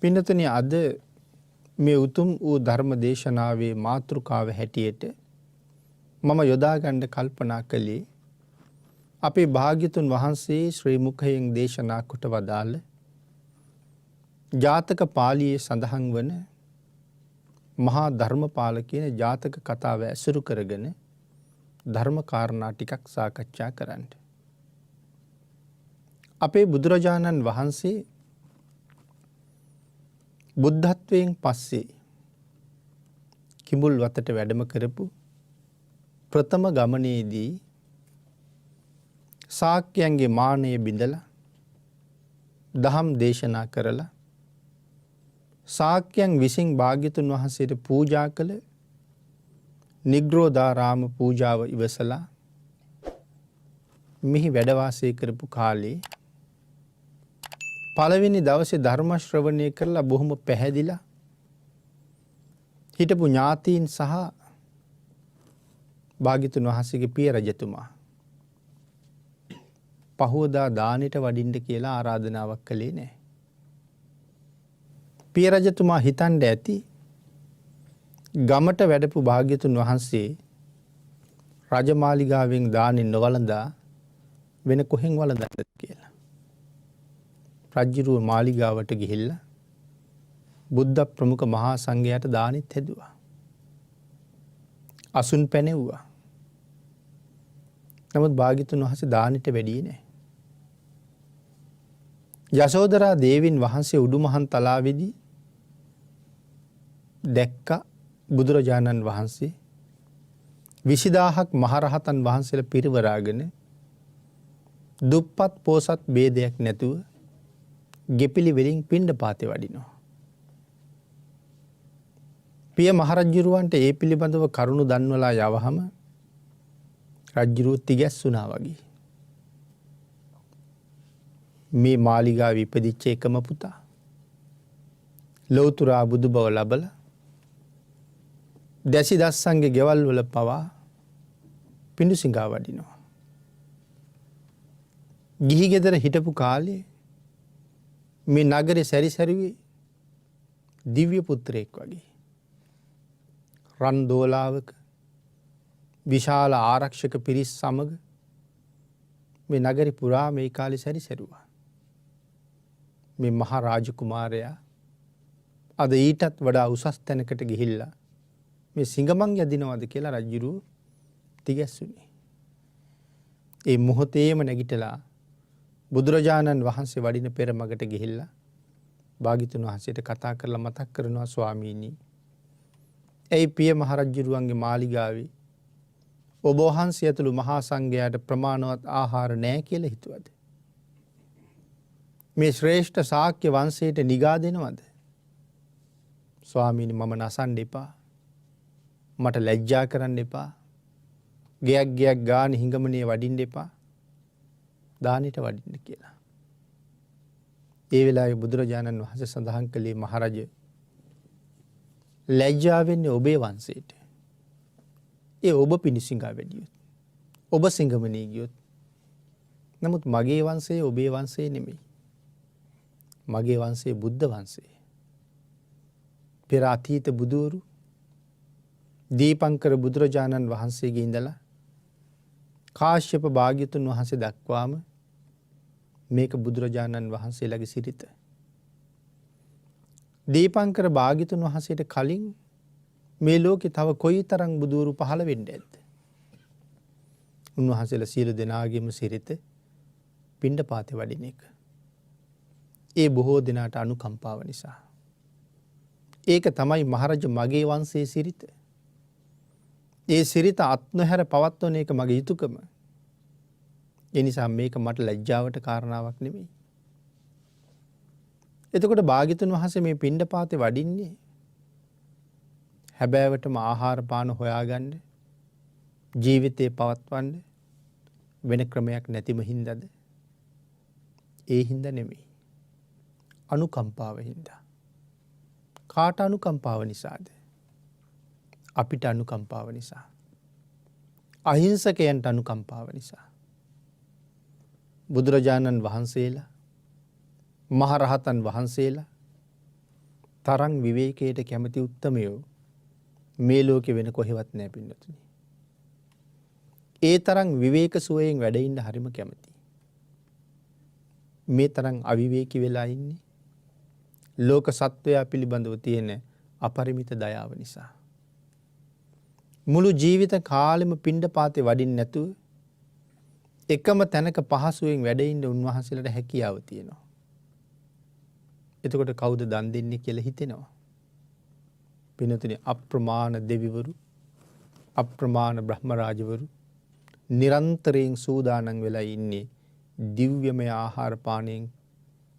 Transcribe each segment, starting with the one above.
පින්නතුනි අද මේ උතුම් වූ ධර්ම දේශනාවේ මාතෘකාව හැටියට මම යොදා ගන්න කල්පනා කළේ අපේ භාග්‍යතුන් වහන්සේ ශ්‍රී මුඛයෙන් දේශනා කොට වදාළ ජාතක පාළියේ සඳහන් වන මහා ධර්මපාල කියන ජාතක කතාව ඇසුරු කරගෙන ධර්ම කාරණා ටිකක් සාකච්ඡා කරන්න. අපේ බුදුරජාණන් වහන්සේ බුද්ධත්වයෙන් පස්සේ කිඹුල් වතට වැඩම කරපු ප්‍රථම ගමනේදී ශාක්‍යයන්ගේ මානය බිඳලා දහම් දේශනා කරලා ශාක්‍යයන් විසින් භාග්‍යතුන් වහන්සේට පූජා කළ නිග්‍රෝධාරාම පූජාව ඉවසලා මෙහි වැඩ වාසය කරපු කාලේ පළවෙනි දවසේ ධර්ම ශ්‍රවණය කරලා බොහොම පැහැදිලා හිටපු ඥාතීන් සහ භාග්‍යතුන් වහන්සේගේ පිය රජතුමා පහවදා දානෙට වඩින්න කියලා ආරාධනාවක් කළේ නැහැ. පිය රජතුමා හිතන්න ඇති ගමට වැඩපු භාග්‍යතුන් වහන්සේ රජමාලිගාවෙන් දානෙ නොවළඳා වෙන කොහෙන් වළඳන්නද කියලා. රජ්ජුරුව මාලිගාවට ගිහිල්ලා බුද්ධ ප්‍රමුඛ මහා සංඝයාට දානෙත් හැදුවා. අසුන් පැනෙව්වා. නමුත් භාග්‍යතුන් වහන්සේ දානෙට වැඩියේ නැහැ. යශෝදරා දේවින් වහන්සේ උඩුමහන් තලාවේදී දැක්ක බුදුරජාණන් වහන්සේ 20000ක් මහරහතන් වහන්සේලා පිරිවරාගෙන දුප්පත් පෝසත් ભેදයක් නැතුව ගෙපිලි වලින් පිණ්ඩපාතේ වඩිනවා. පිය මහරජුරවන්ට ඒ පිළිබඳව කරුණු දන්වලා යවහම රජුරුව තිගැස්සුනා වගේ. මේ මාලිගාවේ ඉපදිච්ච එකම පුතා ලෞතුරා බුදු බව ලබලා දැසි දස්සන්ගේ ගෙවල් වල පවා පිඬුසිඟා වඩිනවා. ගිහි ගෙදර හිටපු කාලේ මේ නගරේ සැරිසැරුවේ දිව්‍ය පුත්‍රයෙක් වගේ. රන් දෝලාවක විශාල ආරක්ෂක පිරිස් සමග මේ නගරේ පුරා මේ කාලේ සැරිසැරුවා. මේ මහා රාජකුමාරයා අද ඊටත් වඩා උසස් තැනකට ගිහිල්ලා මේ සිඟමන් යදිනවද කියලා රජුරු තිගැස්සුනේ. ඒ මොහොතේම නැගිටලා බුදුරජාණන් වහන්සේ වඩින පෙරමගට ගිහිල්ලා භාග්‍යතුන් වහන්සේට කතා කරලා මතක් කරනවා ස්වාමීනි. ඒ පිය මහරජුරුවන්ගේ මාලිගාවේ ඔබ වහන්සේ ඇතුළු මහා සංඝයාට ප්‍රමාණවත් ආහාර නැහැ කියලා හිතුවද? මේ ශ්‍රේෂ්ඨ ශාක්‍ය වංශයට නිගා දෙනවද? ස්වාමීනි මම නසන්න එපා. මට ලැජ්ජා කරන්න එපා. ගයක් ගාන හිඟමනේ වඩින්න එපා. දානෙට වඩින්න කියලා. ඒ වෙලාවේ බුදුරජාණන් වහන්සේ සඳහන් කළේ මහරජ ලැජ්ජා වෙන්නේ ඔබේ වංශයට. ඒ ඔබ පිණිසිඟා වැඩියොත්. ඔබ සිඟමනේ ගියොත්. නමුත් මගේ වංශය ඔබේ වංශය නෙමෙයි. මගේ වංශය බුද්ධ වංශය. පෙර අතීත බුදුවරු දීපංකර බුදුරජාණන් වහන්සේගේ ඉඳලා කාශ්‍යප භාග්‍යතුන් වහන්සේ දක්වාම මේක බුදුරජාණන් වහන්සේලාගේ සිරිත. දීපංකර භාග්‍යතුන් වහන්සේට කලින් මේ ලෝකේ තව කොයිතරම් බුදුවරු පහළ වෙන්නේ නැද්ද? උන්වහන්සේලා සියලු දෙනාගේම සිරිත පිණ්ඩපාතේ වඩින එක. ඒ බොහෝ දෙනාට අනුකම්පාව නිසා. ඒක තමයි මහරජ මගේ වංශයේ සිරිත. ඒ සිරිත අත්නොහැර පවත්වන එක මගේ යුතුයකම. ඒ නිසා මේක මට ලැජ්ජාවට කාරණාවක් නෙමෙයි. එතකොට භාග්‍යතුන් වහන්සේ මේ පිණ්ඩපාතේ වඩින්නේ හැබෑවටම ආහාර පාන හොයාගන්න ජීවිතේ පවත්වන්න වෙන ක්‍රමයක් නැතිම හින්දාද? ඒ හින්දා නෙමෙයි. අනුකම්පාව හින්දා. කාට අනුකම්පාව නිසාද? අපිට අනුකම්පාව නිසා. අහිංසකයන්ට අනුකම්පාව නිසා. බුදුරජාණන් වහන්සේලා මහරහතන් වහන්සේලා තරම් විවේකයට කැමති උත්තමයෝ මේ ලෝකෙ වෙන කොහෙවත් නැහැ පින්නතුනි. ඒ තරම් විවේක සුවයෙන් වැඩ ඉන්න හරිම කැමති. මේ තරම් අවිවේකී වෙලා ඉන්නේ ලෝක සත්වයා පිළිබඳව තියෙන අපරිමිත දයාව නිසා. මුළු ජීවිත කාලෙම පිණ්ඩපාතේ වඩින්න නැතුව එකම තැනක පහසුවෙන් වැඩ ඉන්න උන්වහන්සේලාට හැකියාව තියෙනවා. එතකොට කවුද දන් දෙන්නේ කියලා හිතෙනවා. පින්නතුනි අප්‍රමාණ දෙවිවරු අප්‍රමාණ බ්‍රහ්ම රාජවරු නිරන්තරයෙන් සූදානම් වෙලා ඉන්නේ දිව්‍යමය ආහාර පානයෙන්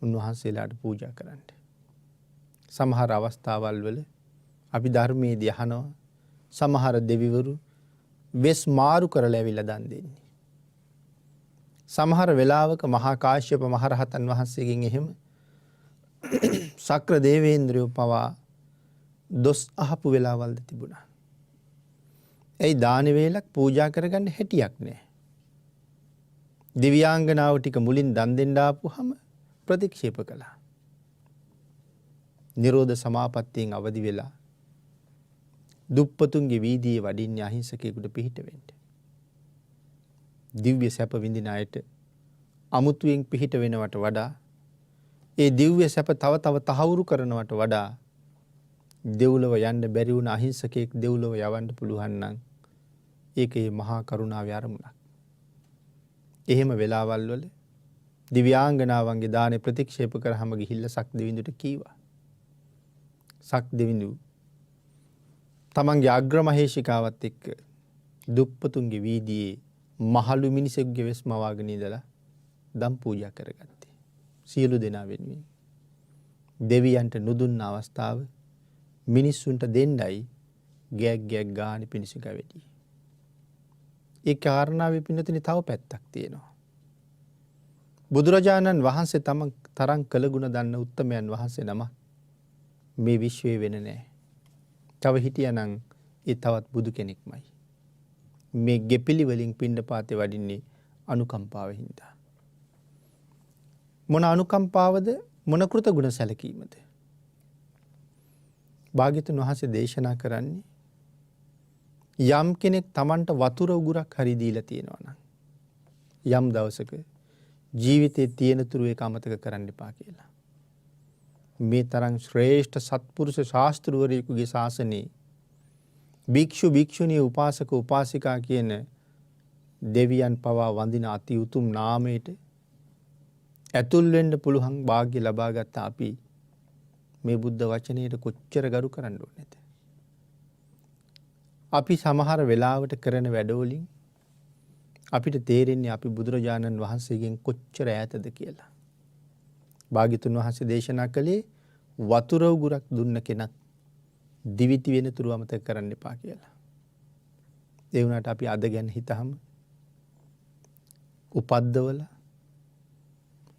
උන්වහන්සේලාට පූජා කරන්න. සමහර අවස්ථාවල් වල අපි ධර්මයේදී අහනවා සමහර දෙවිවරු වෙස් මාරු කරලා ඇවිල්ලා දන් දෙන්නේ. සමහර වෙලාවක මහා කාශ්‍යප මහරහතන් වහන්සේගෙන් එහෙම සක්‍ර දේවේන්ද්‍රයෝ පවා දොස් අහපු වෙලාවල්ද තිබුණා. ඇයි දාන වේලක් පූජා කරගන්න හැටියක් නැහැ. දිව්‍යාංගනාව ටික මුලින් දන් දෙන්න ආපුවම ප්‍රතික්ෂේප කළා. නිරෝධ සමාපත්තියෙන් අවදි වෙලා දුප්පතුන්ගේ වීදියේ වඩින්නේ අහිංසකයෙකුට පිහිට වෙන්න. දිව්‍ය සැප විඳින අයට අමුතුවෙන් පිහිට වෙනවට වඩා ඒ දිව්‍ය සැප තව තව තහවුරු කරනවට වඩා දෙව්ලොව යන්න බැරි වුණ අහිංසකයෙක් දෙව්ලොව යවන්න පුළුවන් නම් ඒකේ මහා කරුණාවේ අරමුණක්. එහෙම වෙලාවල් වල දිව්‍යාංගනාවන්ගේ දානේ ප්‍රතික්ෂේප කරාම ගිහිල්ලා සක් දෙවිඳුට කීවා. සක් දෙවිඳු තමන්ගේ අග්‍රමහේෂිකාවත් එක්ක දුප්පතුන්ගේ වීදියේ මහලු මිනිසෙක්ගේ වෙස් මවාගෙන ඉඳලා දම් පූජා කරගත්තේ. සියලු දෙනා වෙනුවෙන්. දෙවියන්ට නුදුන්න අවස්ථාව මිනිස්සුන්ට දෙන්නයි ගැක් ගානේ පිණිස ගවැටි. ඒ කාරණාවේ පින්නතුනි තව පැත්තක් තියෙනවා. බුදුරජාණන් වහන්සේ තම තරම් කළගුණ දන්න උත්තමයන් වහන්සේ නම මේ විශ්වයේ වෙන නැහැ. තව හිටියනම් ඒ තවත් බුදු කෙනෙක්මයි. මේ ගෙපිලි වලින් පිණ්ඩපාතේ වඩින්නේ අනුකම්පාවෙන් හින්දා. මොන අනුකම්පාවද මොන කෘතගුණ සැලකීමද? භාග්‍යතුන් වහන්සේ දේශනා කරන්නේ යම් කෙනෙක් Tamanට වතුර උගුරක් හරි දීලා තියෙනවා නම් යම් දවසක ජීවිතේ තියෙන තුරු ඒක අමතක කරන්න එපා කියලා. මේ තරම් ශ්‍රේෂ්ඨ සත්පුරුෂ ශාස්ත්‍රවරයෙකුගේ ශාසනයේ භික්ෂු භික්ෂුණී උපාසක උපාසිකා කියන දෙවියන් පවා වඳින අති උතුම් නාමයට ඇතුල් වෙන්න පුළුවන් වාග්ය ලබාගත් අපි මේ බුද්ධ වචනයට කොච්චර ගරු කරන්න ඕනේද? අපි සමහර වෙලාවට කරන වැඩවලින් අපිට තේරෙන්නේ අපි බුදුරජාණන් වහන්සේගෙන් කොච්චර ඈතද කියලා. භාග්‍යතුන් වහන්සේ දේශනා කළේ වතුර උගුරක් දුන්න කෙනක් දිවිති වෙන තුරු අමතක කරන්න එපා කියලා. ඒ වුණාට අපි අද ගැන හිතහම උපද්දවල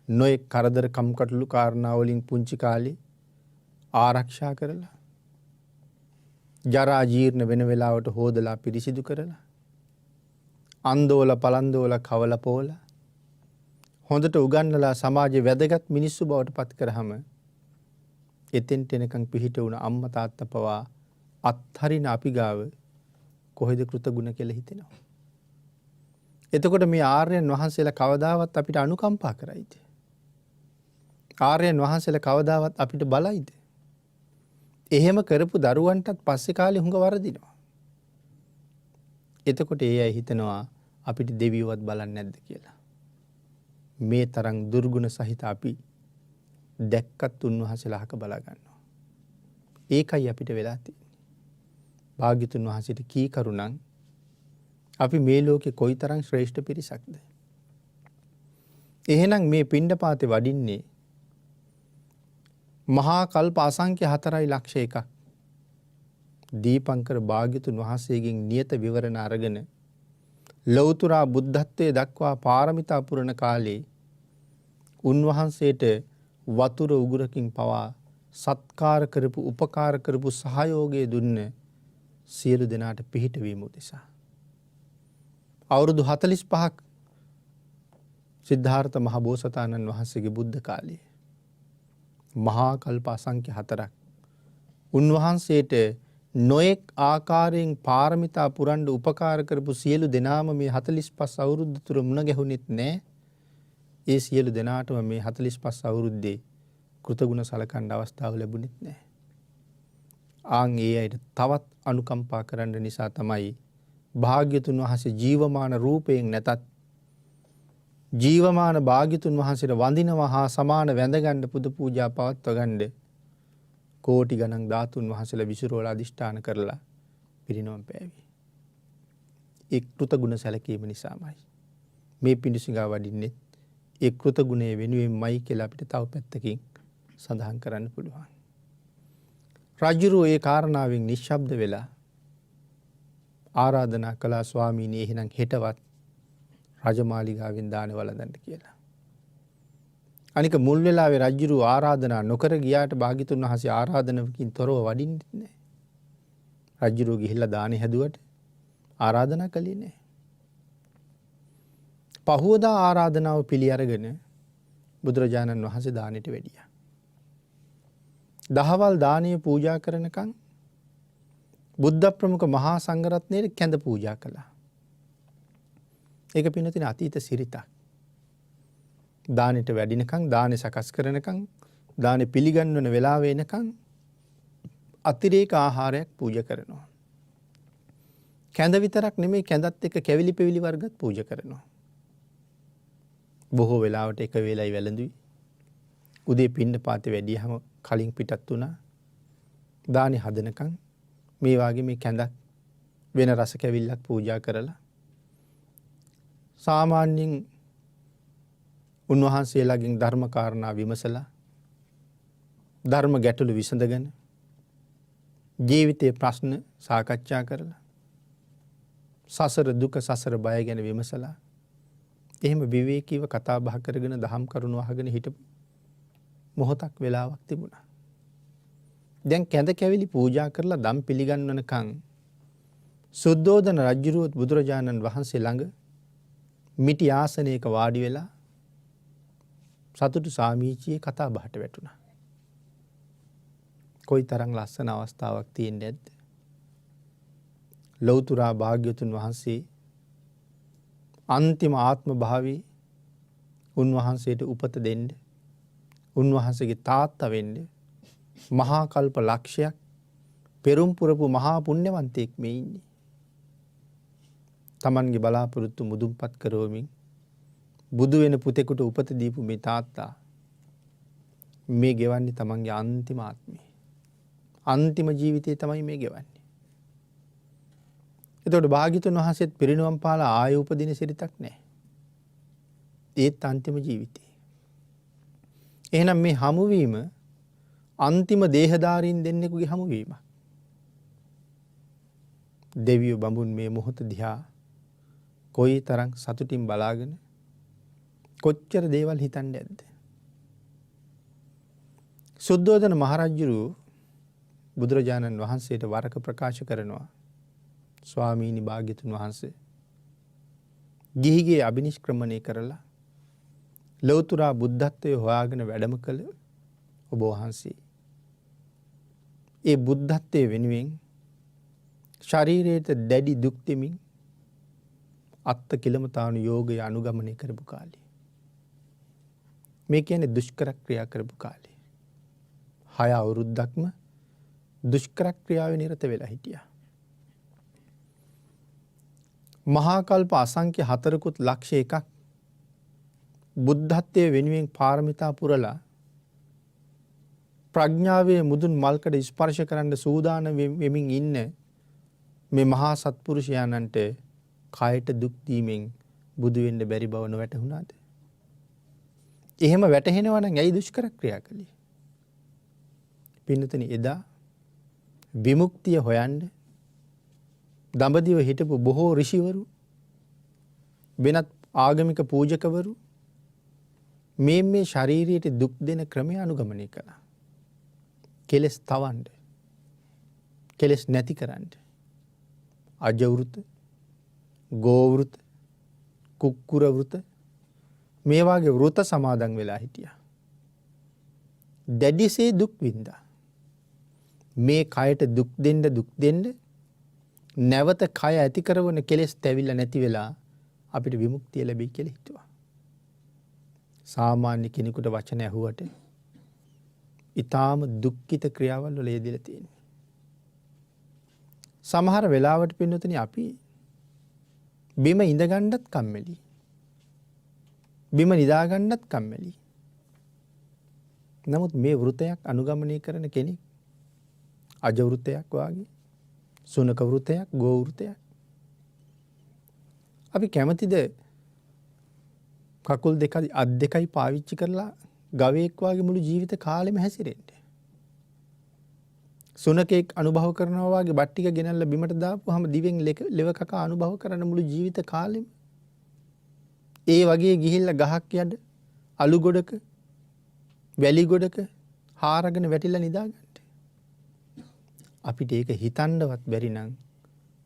නොයෙක් කරදර කම්කටොළු කාරණා වලින් පුංචි කාලේ ආරක්ෂා කරලා ජරා ජීර්ණ වෙන වෙලාවට හොදලා පිරිසිදු කරලා අන්දෝල පලන්දෝල කවල පෝල හොඳට උගන්වලා සමාජයේ වැදගත් මිනිස්සු බවට පත් කරාම එතෙන්ට එනකන් පිහිට වුණ අම්මා තාත්තා පවා අත්හරින අපි ගාව කොහෙද කෘතගුණ කියලා හිතෙනවා. එතකොට මේ ආර්යයන් වහන්සේලා කවදාවත් අපිට අනුකම්පා කරයිද? ආර්යයන් වහන්සේලා කවදාවත් අපිට බලයිද? එහෙම කරපු දරුවන්ටත් පස්සේ කාලේ හුඟ වරදිනවා. එතකොට ඒ අය හිතනවා අපිට දෙවියවත් බලන්නේ නැද්ද කියලා. මේ තරම් දුර්ගුණ සහිත අපි දැක්කත් උන්වහන්සේලා අහක බලා ගන්නවා. ඒකයි අපිට වෙලා තියෙන්නේ. භාග්‍යතුන් වහන්සේට කී කරුණං අපි මේ ලෝකේ කොයිතරම් ශ්‍රේෂ්ඨ පිරිසක්ද? එහෙනම් මේ පිණ්ඩපාතේ වඩින්නේ මහා කල්ප අසංඛ්‍ය 4,00,000 දීපංකර භාග්‍යතුන් වහන්සේගෙන් නියත විවරණ අරගෙන ලෞතුරා බුද්ධත්වයේ දක්වා පාරමිතා පුරන කාලේ උන්වහන්සේට වතුර උගුරකින් පවා සත්කාර කරපු උපකාර කරපු සහයෝගය දුන්න සියලු දෙනාට පිහිට වීම උදෙසා අවුරුදු 45ක් සිද්ධාර්ථ මහ බෝසතාණන් වහන්සේගේ බුද්ධ කාලයේ මහා කල්ප අසංඛ්‍ය 4ක් උන්වහන්සේට නොයෙක් ආකාරයෙන් පාරමිතා පුරන්න උපකාර කරපු සියලු දෙනාම මේ 45 අවුරුද්ද තුර මුණ ගැහුනෙත් නැහැ. ඒ සියලු දෙනාටම මේ 45 අවුරුද්දේ කෘතගුණ සලකන්න අවස්ථාව ලැබුණෙත් නැහැ. ආන් ඒ අයට තවත් අනුකම්පා කරන්න නිසා තමයි භාග්‍යතුන් වහන්සේ ජීවමාන රූපයෙන් නැතත් ජීවමාන භාග්‍යතුන් වහන්සේට වඳිනවා හා සමාන වැඳගන්න පුද පූජා පවත්ව ගන්න කෝටි ගණන් ධාතුන් වහන්සේලා විසිරෝලා අදිෂ්ඨාන කරලා පිරිනොම් පෑවි. ඒ කෘතගුණ සැලකීම නිසාමයි. මේ පිඬුසිඟා වඩින්නේ ඒ කෘතගුණයේ වෙනුවෙන්මයි කියලා අපිට තව පැත්තකින් සඳහන් කරන්න පුළුවන්. රජුරෝ ඒ කාරණාවෙන් නිශ්ශබ්ද වෙලා ආරාධනා කළා ස්වාමීනි එහෙනම් හෙටවත් රජමාලිගාවෙන් දානේ වළඳන්න කියලා. අනික මුල් වෙලාවේ රජුරු ආරාධනා නොකර ගියාට භාග්‍යතුන් වහන්සේ ආරාධනාවකින් තොරව වඩින්නෙත් නැහැ. රජුරු ගිහිල්ලා දානේ හැදුවට ආරාධනා කළේ නැහැ. පහුවදා ආරාධනාව පිළි අරගෙන බුදුරජාණන් වහන්සේ දානෙට වැඩියා. දහවල් දානීය පූජා කරනකන් බුද්ධ ප්‍රමුඛ මහා සංඝරත්නයේ කැඳ පූජා කළා. ඒක පින්නතින අතීත සිරිතක්. දානෙට වැඩිනකන් දානේ සකස් කරනකන් දානේ පිළිගන්වන වෙලාව වෙනකන් අතිරේක ආහාරයක් පූජා කරනවා. කැඳ විතරක් නෙමෙයි කැඳත් එක්ක කැවිලි පෙවිලි වර්ගත් පූජා කරනවා. බොහෝ වෙලාවට එක වේලයි වැළඳුයි. උදේ පින්නපාතේ වැඩියහම කලින් පිටත් වුණා. දානේ හදනකන් මේ වාගේ මේ කැඳක් වෙන රස කැවිල්ලක් පූජා කරලා සාමාන්‍යයෙන් උන්වහන්සේලාගෙන් ධර්ම කාරණා විමසලා ධර්ම ගැටලු විසඳගෙන ජීවිතයේ ප්‍රශ්න සාකච්ඡා කරලා සසර දුක සසර බය ගැන විමසලා එහෙම විවේකීව කතා බහ කරගෙන දහම් කරුණු අහගෙන හිටපු මොහොතක් වෙලාවක් තිබුණා. දැන් කැඳ කැවිලි පූජා කරලා දම් පිළිගන්වනකන් සුද්ධෝදන රජුරුවත් බුදුරජාණන් වහන්සේ ළඟ මිටි ආසනයක වාඩි වෙලා සතුටු සාමීචියේ කතා බහට වැටුණා. කොයි තරම් ලස්සන අවස්ථාවක් තියෙන්නේ නැද්ද? ලෞතුරා භාග්‍යතුන් වහන්සේ අන්තිම ආත්ම භාවී උන්වහන්සේට උපත දෙන්න උන්වහන්සේගේ තාත්තා වෙන්න මහා කල්ප ලක්ෂයක් පෙරම් පුරපු මහා පුණ්‍යවන්තයෙක් මේ ඉන්නේ. Tamanගේ බලාපොරොත්තු මුදුන්පත් කරවමින් බුදු වෙන පුතෙකුට උපත දීපු මේ තාත්තා මේ ගෙවන්නේ Tamanගේ අන්තිම ආත්මය. අන්තිම ජීවිතේ තමයි මේ ගෙවන්නේ. එතකොට භාග්‍යතුන් වහන්සේත් පිරිනිවන් පාලා ආය උපදින සිරිතක් නැහැ. ඒත් අන්තිම ජීවිතේ. එහෙනම් මේ හමුවීම අන්තිම දේහධාරීන් දෙන්නෙකුගේ හමුවීමක්. දෙවියෝ බඹුන් මේ මොහොත දිහා කොයි තරම් සතුටින් බලාගෙන කොච්චර දේවල් හිතන්නේ නැද්ද? සුද්ධෝදන මහරජුරු බුදුරජාණන් වහන්සේට වරක ප්‍රකාශ කරනවා. ස්වාමීනි භාග්‍යතුන් වහන්සේ ගිහිගේ අබිනිෂ්ක්‍රමණය කරලා ලෞතුරා බුද්ධත්වයේ හොයාගෙන වැඩම කළ ඔබ වහන්සේ ඒ බුද්ධත්වයේ වෙනුවෙන් ශරීරයට දැඩි දුක් දෙමින් අත්ත කිලමතාණු යෝගය අනුගමනය කරපු කාලේ. මේ කියන්නේ දුෂ්කර ක්‍රියා කරපු කාලේ. 6 අවුරුද්දක්ම දුෂ්කර ක්‍රියාවේ නිරත වෙලා හිටියා. මහා කල්ප අසංඛ්‍ය 4කුත් ලක්ෂ 1ක් බුද්ධත්වයේ වෙනුවෙන් පාරමිතා පුරලා ප්‍රඥාවේ මුදුන් මල්කඩ ස්පර්ශ කරන්න සූදානම් වෙමින් ඉන්න මේ මහා සත්පුරුෂයාණන්ට කායට දුක් දීමෙන් බුදු වෙන්න බැරි බව නොවැටහුණාද? එහෙම වැටහෙනවා නම් ඇයි දුෂ්කර ක්‍රියා කළේ? පින්නතනි එදා විමුක්තිය හොයන්න දඹදිව හිටපු බොහෝ ඍෂිවරු වෙනත් ආගමික පූජකවරු මේ ශාරීරියට දුක් දෙන ක්‍රමය අනුගමනය කළා. කෙලස් තවන්න, කෙලස් නැති කරන්න. අජ වෘත, ගෝ වෘත, කුක්කුර වෘත මේ වාගේ වෘත සමාදන් වෙලා හිටියා. දැඩිසේ දුක් විඳා. මේ කයට දුක් දෙන්න නැවත කය ඇති කරවන කෙලෙස් තැවිල්ල නැති වෙලා අපිට විමුක්තිය ලැබෙයි කියලා හිතුවා. සාමාන්‍ය කෙනෙකුට වචන ඇහුවට ඊටාම දුක්ඛිත ක්‍රියාවල් වල යෙදලා තියෙනවා. සමහර වෙලාවට පින්නතුනි අපි බිම ඉඳ ගන්නත් කම්මැලි. බිම නිදා ගන්නත් කම්මැලි. නමුත් මේ වෘතයක් අනුගමනය කරන කෙනෙක් අජ වෘතයක් වාගේ සුනක වෘතයක් ගෝ වෘතයක් අපි කැමතිද කකුල් දෙක අත් දෙකයි පාවිච්චි කරලා ගවයෙක් වාගේ මුළු ජීවිත කාලෙම හැසිරෙන්න. සුනකෙක් අනුභව කරනවා වාගේ බත් ටික ගෙනල්ලා බිමට දාපුවාම දිවෙන් ලෙව කකා අනුභව කරන මුළු ජීවිත කාලෙම ඒ වගේ ගිහිල්ලා ගහක් යට අලු ගොඩක වැලි ගොඩක හාරගෙන වැටිලා නිදාගන්න. අපිට ඒක හිතන්නවත් බැරි නම්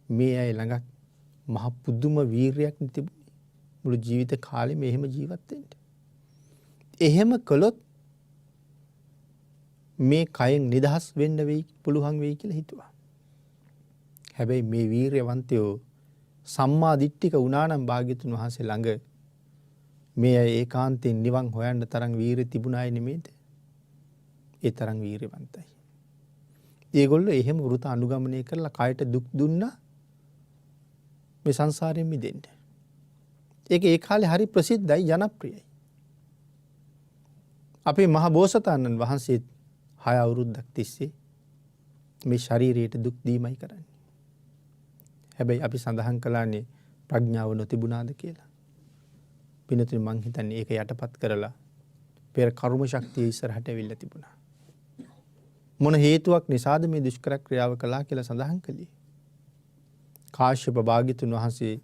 මේ අය ළඟ මහ පුදුම වීරයක් තිබුණේ මුළු ජීවිත කාලෙම එහෙම ජීවත් වෙන්න. එහෙම කළොත් මේ කයෙන් නිදහස් වෙන්න වෙයි පුළුවන් වෙයි කියලා හිතුවා. හැබැයි මේ වීරයවන්තයෝ සම්මා දිට්ඨික වුණා නම් භාග්‍යතුන් වහන්සේ ළඟ මේ අය ඒකාන්තයෙන් නිවන් හොයන්න තරම් වීරිය තිබුණ අය නෙමෙයිද? ඒ තරම් වීරයවන්තයි. ඒගොල්ලෝ එහෙම වෘත අනුගමනය කරලා කයට දුක් දුන්නා මේ සංසාරයෙන් මිදෙන්න. ඒක ඒ කාලේ හරි ප්‍රසිද්ධයි ජනප්‍රියයි. අපේ මහ බෝසතාණන් වහන්සේ 6 අවුරුද්දක් තිස්සේ මේ ශරීරයට දුක් දීමයි කරන්නේ. හැබැයි අපි සඳහන් කළානේ ප්‍රඥාව නොතිබුණාද කියලා. පිනතුනි මං හිතන්නේ ඒක යටපත් කරලා පෙර කර්ම ශක්තිය ඉස්සරහට ඇවිල්ලා තිබුණා. මොන හේතුවක් නිසාද මේ දුෂ්කර ක්‍රියාව කළා කියලා සඳහන් කළේ. කාශ්‍යප භාග්‍යතුන් වහන්සේ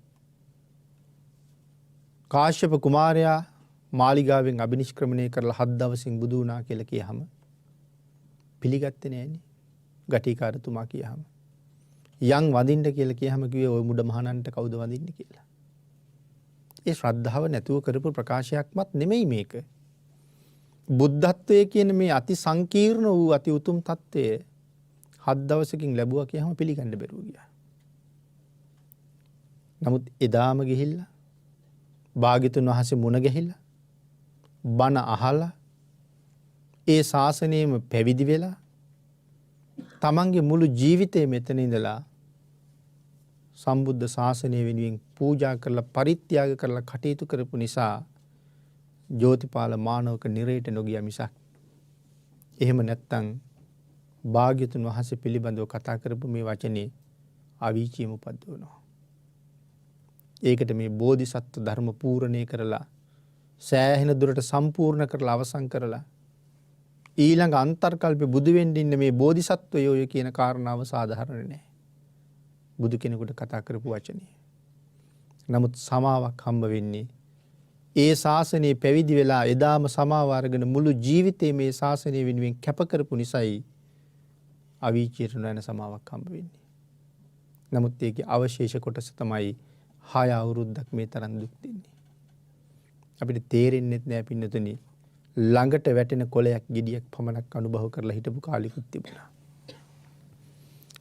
කාශ්‍යප කුමාරයා මාලිගාවෙන් අබිනිෂ්ක්‍රමණය කරලා 7 දවසින් බුදු වුණා කියලා කියහම පිළිගත්තේ නෑනේ. ගටිකාරතුමා කියහම යන් වඳින්න කියලා කියහම කිව්වේ ওই මුඩ මහණන්ට කවුද වඳින්නේ කියලා. ඒ ශ්‍රද්ධාව නැතුව කරපු ප්‍රකාශයක්වත් නෙමෙයි මේක. බුද්ධත්වයේ කියන මේ අති සංකීර්ණ වූ අති උතුම් தත්ත්වය 7 දවසකින් ලැබුවා කියහම පිළිගන්න බැරුව ගියා. නමුත් එදාම ගිහිල්ලා භාග්‍යතුන් වහන්සේ මුණ ගැහිලා බණ අහලා ඒ ශාසනයෙම පැවිදි වෙලා තමන්ගේ මුළු ජීවිතේ මෙතන ඉඳලා සම්බුද්ධ ශාසනය වෙනුවෙන් පූජා කරලා පරිත්‍යාග කරලා කටයුතු කරපු නිසා ජෝතිපාල මානවක නිරේට නොගිය මිසක් එහෙම නැත්තම් භාග්‍යතුන් වහන්සේ පිළිබඳව කතා කරපු මේ වචනේ අවීචියම උපද්දවනවා. ඒකට මේ බෝධිසත්ව ධර්ම පූර්ණේ කරලා සෑහෙන දුරට සම්පූර්ණ කරලා අවසන් කරලා ඊළඟ අන්තර්කල්පේ බුදු වෙන්න ඉන්න මේ බෝධිසත්වයෝ කියන කාරණාව සාධාරණ නෑ. බුදු කෙනෙකුට කතා කරපු වචනේ. නමුත් සමාවක් හම්බ වෙන්නේ ඒ ශාසනයේ පැවිදි වෙලා එදාම සමාව අරගෙන මුළු ජීවිතේ මේ ශාසනය වෙනුවෙන් කැප කරපු නිසායි අවීචියට නොයන සමාවක් හම්බ වෙන්නේ. නමුත් ඒකේ අවශේෂ කොටස තමයි 6 අවුරුද්දක් මේ තරම් දුක් දෙන්නේ. අපිට තේරෙන්නේ නැහැ පින්නතුනි ළඟට වැටෙන කොලයක් ගෙඩියක් පමණක් අනුභව කරලා හිටපු කාලෙකුත් තිබුණා.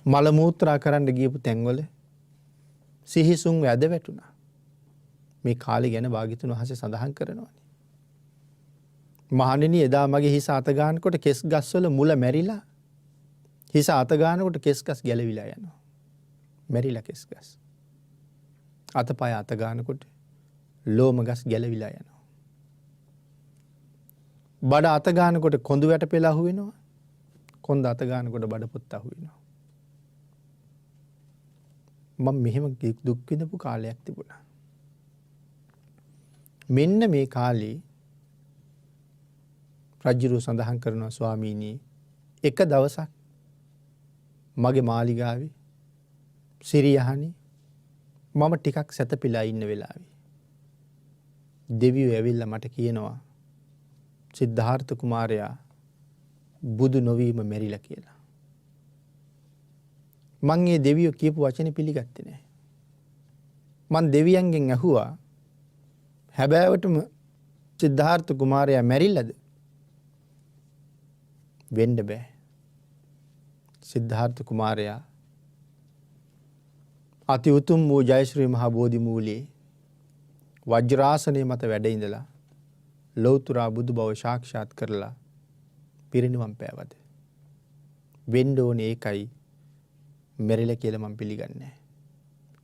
මල මූත්‍රා කරන්න ගියපු තැන්වල සිහිසුන් වැද වැටුණා. මේ කාලේ ගැන භාග්‍යතුන් වහන්සේ සඳහන් කරනවානේ. මහණෙනි එදා මගේ හිස අත ගන්නකොට කෙස් ගස්වල මුල මැරිලා හිස අත ගන්නකොට කෙස් ගස් ගැලවිලා යනවා. මැරිලා කෙස් ගස්. අතපය අත ගන්නකොට ලෝම ගස් ගැලවිලා යනවා. බඩ අත ගන්නකොට කොඳු වැට පෙළ අහු වෙනවා. කොඳ අත ගන්නකොට බඩ පොත්ත අහු වෙනවා. මම මෙහෙම දුක් විඳපු කාලයක් තිබුණා. මෙන්න මේ කාලේ රජුරු සඳහන් කරනවා ස්වාමීනි එක දවසක් මගේ මාලිගාවේ සිරියහනේ මම ටිකක් සැතපීලා ඉන්න වෙලාවේ දෙවියෝ ඇවිල්ලා මට කියනවා සිද්ධාර්ථ කුමාරයා බුදු නොවීම මැරිලා කියලා. මං ඒ දෙවියෝ කියපු වචනේ පිළිගත්තේ නැහැ. මං දෙවියන්ගෙන් ඇහුවා හැබෑවටම සිද්ධාර්ථ කුමාරයා මැරිලාද? වෙන්න බෑ. සිද්ධාර්ථ කුමාරයා අති උතුම් වූ ජයශ්‍රී මහා බෝධි මූලයේ වජ්‍රාසනයේ මත වැඩ ඉඳලා ලෞතර බුදු බව සාක්ෂාත් කරලා පිරිනිවන් පෑවද? වෙන්න ඕනේ ඒකයි මෙරිලා කියලා මම පිළිගන්නේ නැහැ.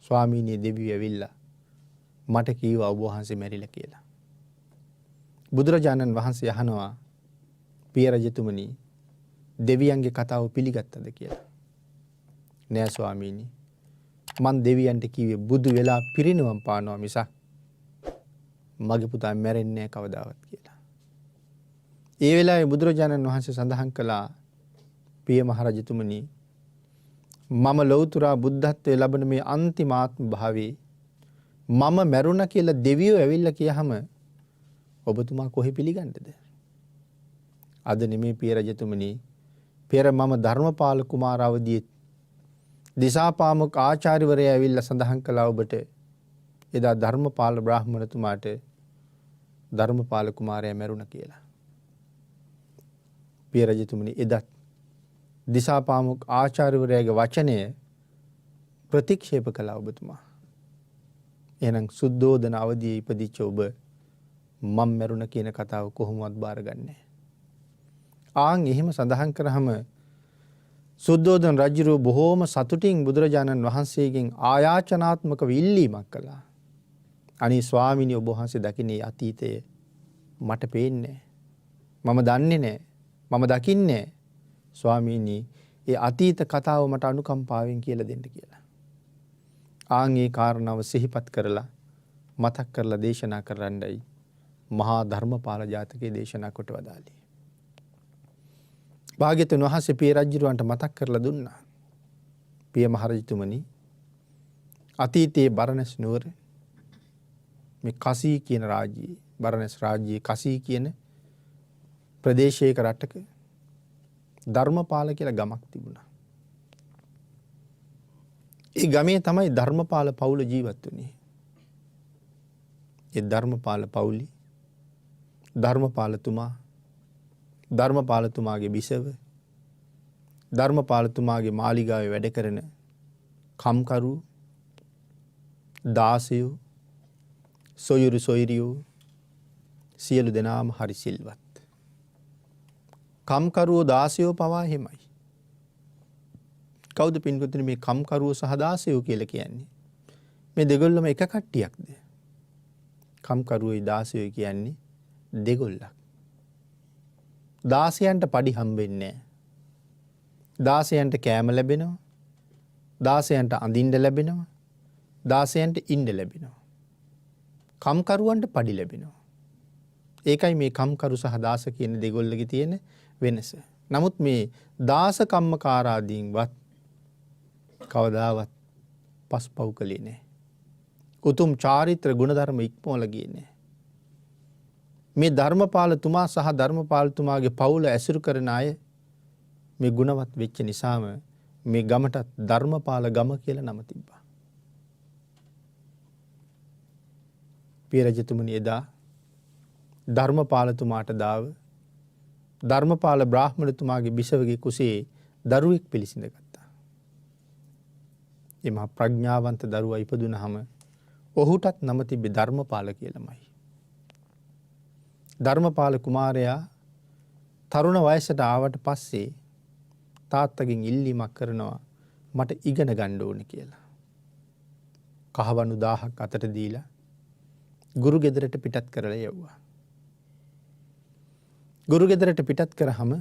ස්වාමීනි දෙවියෝ ඇවිල්ලා මට කීවා ඔබ වහන්සේ මෙරිලා කියලා. බුදුරජාණන් වහන්සේ අහනවා පිය රජතුමනි දෙවියන්ගේ කතාව පිළිගත්තද කියලා. නෑ ස්වාමීනි. මං දෙවියන්ට කිව්වේ බුදු වෙලා පිරිනිවන් පානවා මිසක් මගේ පුතා මැරෙන්නේ නැහැ කවදාවත් කියලා. ඒ වෙලාවේ බුදුරජාණන් වහන්සේ සඳහන් කළා පිය මහරජතුමනි මම ලෞතර බුද්ධත්වයේ ලැබෙන මේ අන්තිම ආත්ම භාවයේ මම මැරුණා කියලා දෙවියෝ ඇවිල්ලා කියහම ඔබතුමා කොහේ පිළිගන්නද? අද නෙමේ පිය රජතුමනි පෙර මම ධර්මපාල කුමාර අවදියේ දිසාපාමොක් ආචාර්යවරයා ඇවිල්ලා සඳහන් කළා ඔබට එදා ධර්මපාල බ්‍රාහ්මණතුමාට ධර්මපාල කුමාරයා මැරුණා කියලා. පිය රජතුමනි එදත් දිසාපාමොක් ආචාර්යවරයාගේ වචනය ප්‍රතික්ෂේප කළා ඔබතුමා. එහෙනම් සුද්ධෝදන අවදියේ ඉපදිච්ච ඔබ මම මැරුණා කියන කතාව කොහොමවත් බාරගන්නේ? ආන් එහෙම සඳහන් කරාම සුද්ධෝදන රජුරෝ බොහෝම සතුටින් බුදුරජාණන් වහන්සේගෙන් ආයාචනාත්මක ඉල්ලීමක් කළා. අනේ ස්වාමීනි ඔබ වහන්සේ දකින්නේ අතීතය මට පේන්නේ මම දන්නේ නැහැ. මම දකින්නේ ස්වාමීනි ඒ අතීත කතාව මට අනුකම්පාවෙන් කියලා දෙන්න කියලා. ආන් ඒ කාරණාව සිහිපත් කරලා මතක් කරලා දේශනා කරන්නයි මහා ධර්මපාල ජාතකයේ දේශනා කොට වදාළේ. භාග්‍යවතුන් වහන්සේ පිය රජුරවන්ට මතක් කරලා දුන්නා. පිය මහරජතුමනි අතීතයේ බරණැස් නුවර මේ කසී කියන රාජ්‍යයේ බරණැස් රාජ්‍යයේ කසී කියන ප්‍රදේශයක රටක ධර්මපාල කියලා ගමක් තිබුණා. ඒ ගමේ තමයි ධර්මපාල පවුල ජීවත් වුණේ. ඒ ධර්මපාල පවුලි ධර්මපාලතුමාගේ බිසව ධර්මපාලතුමාගේ මාලිගාවේ වැඩ කරන කම්කරු දාසයෝ සොයුරු සොයුරියෝ සියලු දෙනාම හරි සිල්වත්. කම්කරුවෝ දාසයෝ පවා එහෙමයි. කවුද පින්වතුනි මේ කම්කරුවෝ සහ දාසයෝ කියලා කියන්නේ? මේ දෙගොල්ලම එක කට්ටියක්ද? කම්කරුවෝයි දාසයෝයි කියන්නේ දෙගොල්ලක්. දාසයන්ට පඩි හම්බෙන්නේ නැහැ. දාසයන්ට කෑම ලැබෙනවා. දාසයන්ට අඳින්න ලැබෙනවා. දාසයන්ට ඉන්න ලැබෙනවා. කම්කරුවන්ට පඩි ලැබෙනවා. ඒකයි මේ කම්කරු සහ දාස කියන දෙගොල්ලගේ තියෙන වෙනස. නමුත් මේ දාස කම්මකාරාදීන්වත් කවදාවත් පස්පව් කළේ නැහැ. උතුම් චාරිත්‍ර ගුණධර්ම ඉක්මවලා ගියේ නැහැ. මේ ධර්මපාලතුමා සහ ධර්මපාලතුමාගේ පවුල ඇසුරු කරන අය මේ ගුණවත් වෙච්ච නිසාම මේ ගමටත් ධර්මපාල ගම කියලා නම තිබ්බා. පිය රජතුමනි එදා ධර්මපාලතුමාට දාව ධර්මපාල බ්‍රාහ්මණතුමාගේ බිසවගේ කුසේ දරුවෙක් පිළිසිඳ ගත්තා. එමා ප්‍රඥාවන්ත දරුවා ඉපදුනහම ඔහුටත් නම තිබ්බේ ධර්මපාල කියලාමයි. ධර්මපාල කුමාරයා තරුණ වයසට ආවට පස්සේ තාත්තගෙන් ඉල්ලීමක් කරනවා මට ඉගෙන ගන්න ඕනේ කියලා. කහවණු 1000ක් අතට දීලා ගුරු ගෙදරට පිටත් කරලා යවුවා. ගුරු ගෙදරට පිටත් කරාම